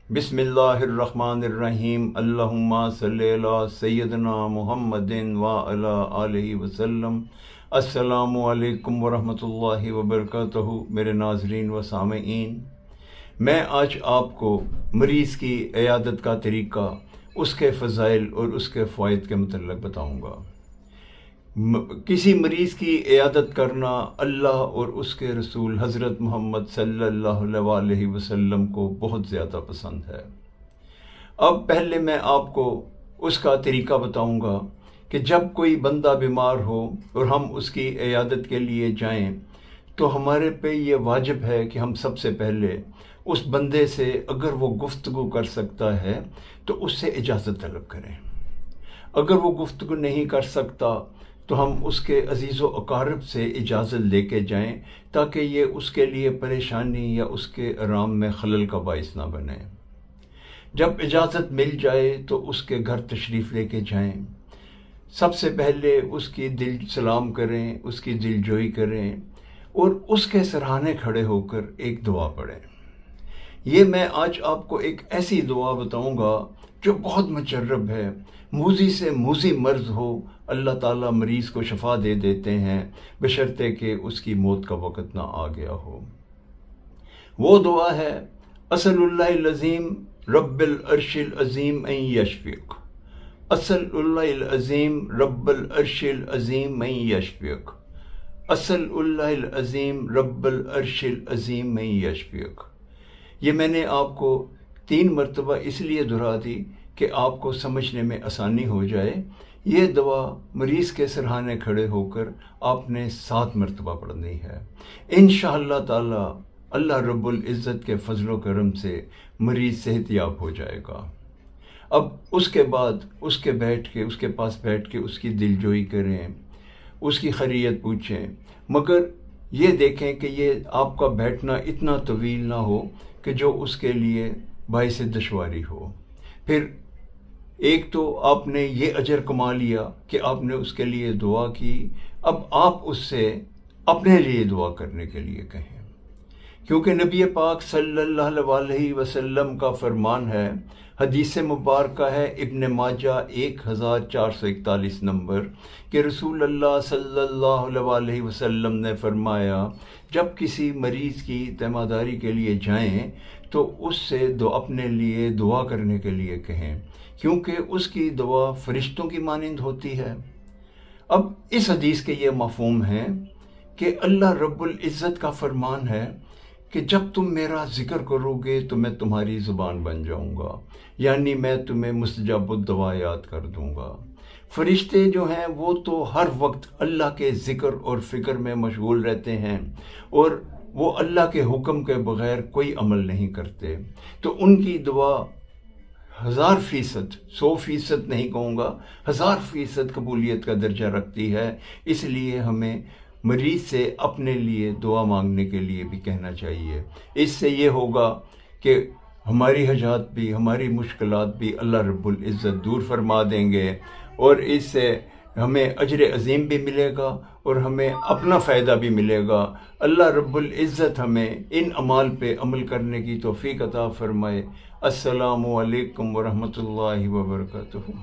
बिस्मिल्लाहिर्रहमानिर्रहीम अल्लाहुम्मा सल्ली अला सय्यदना मुहम्मदिन व अला आलिहि वसल्लम। अस्सलामु अलैकुम वरहमतुल्लाहि वबरकातुहू। मेरे नाज़रीन व सामईन, मैं आज आपको मरीज़ की इयादत का तरीक़ा, उसके फ़ज़ाइल और उसके फ़वाइद के मुतल्लिक़ बताऊँगा। किसी मरीज़ की इयादत करना अल्लाह और उसके रसूल हज़रत मोहम्मद सल्लल्लाहु अलैहि वसल्लम को बहुत ज़्यादा पसंद है। अब पहले मैं आपको उसका तरीक़ा बताऊंगा कि जब कोई बंदा बीमार हो और हम उसकी इयादत के लिए जाएं, तो हमारे पे ये वाजिब है कि हम सबसे पहले उस बंदे से, अगर वो गुफ्तगू कर सकता है तो उससे इजाज़त तलब करें। अगर वो गुफ्तगू नहीं कर सकता तो हम उसके अजीज़ व अकारिब से इजाज़त लेके जाएं, ताकि ये उसके लिए परेशानी या उसके आराम में खलल का बाइस ना बने। जब इजाज़त मिल जाए तो उसके घर तशरीफ़ लेके जाएं। सबसे पहले उसकी दिल सलाम करें, उसकी दिलजोई करें और उसके सराहने खड़े होकर एक दुआ पढ़ें। ये मैं आज आपको एक ऐसी दुआ बताऊंगा जो बहुत मुजर्रब है। मूज़ी से मूज़ी मर्ज़ हो, अल्लाह ताला मरीज़ को शफा दे देते हैं, बशर्ते कि उसकी मौत का वक़्त ना आ गया हो। वो दुआ है, असलुल्लाहिल अज़ीम रब्बिल अर्शिल अज़ीम अन यशफ़िक। असलुल्लाहिल अज़ीम रब्बिल अर्शिल अज़ीम अन यशफ़िक। असलुल्लाहिल अज़ीम रब्बिल अर्शिल अज़ीम अन यशफ़िक। ये मैंने आपको 3 मरतबा इसलिए दोहरा दी कि आपको समझने में आसानी हो जाए। ये दुआ मरीज़ के सरहाने खड़े होकर आपने 7 मरतबा पढ़नी है। इंशाअल्लाह ताला अल्लाह रब्बुल इज़्ज़त के फजलो करम से मरीज़ सेहतयाब हो जाएगा। अब उसके बाद उसके पास बैठ के उसकी दिलजोई करें, उसकी खैरियत पूछें, मगर ये देखें कि ये आपका बैठना इतना तवील ना हो कि जो उसके लिए बाइस दुश्वारी हो। फिर एक तो आपने ये अजर कमा लिया कि आपने उसके लिए दुआ की। अब आप उससे अपने लिए दुआ करने के लिए कहें, क्योंकि नबी पाक सल्लल्लाहु अलैहि वसल्लम का फरमान है, हदीस मुबारक है इब्न माजा 1441 नंबर, कि रसूल अल्लाह सल्लल्लाहु अलैहि वसल्लम ने फरमाया, जब किसी मरीज़ की तीमारदारी के लिए जाएं तो उससे अपने लिए दुआ करने के लिए कहें, क्योंकि उसकी दुआ फरिश्तों की मानिंद होती है। अब इस हदीस के ये मफ़हूम है कि अल्लाह रब्बुल इज़्ज़त का फरमान है कि जब तुम मेरा ज़िक्र करोगे तो मैं तुम्हारी ज़ुबान बन जाऊंगा, यानी मैं तुम्हें मुस्तजाबुद दुआ याद कर दूंगा। फरिश्ते जो हैं वो तो हर वक्त अल्लाह के ज़िक्र और फ़िक्र में मशगूल रहते हैं और वो अल्लाह के हुक्म के बग़ैर कोई अमल नहीं करते। तो उनकी दुआ 1000%, 100% नहीं कहूँगा, 1000% कबूलियत का दर्जा रखती है। इसलिए हमें मरीज़ से अपने लिए दुआ मांगने के लिए भी कहना चाहिए। इससे ये होगा कि हमारी हजात भी, हमारी मुश्किलात भी अल्लाह रब्बुल इज़्ज़त दूर फरमा देंगे और इससे हमें अजर अज़ीम भी मिलेगा और हमें अपना फ़ायदा भी मिलेगा। अल्लाह रब्बुल इज़्ज़त हमें इन अमाल पे अमल करने की तौफ़ीक़ अता फ़रमाए। अस्सलामु अलैकुम व रहमतुल्लाहि व बरकातुहू।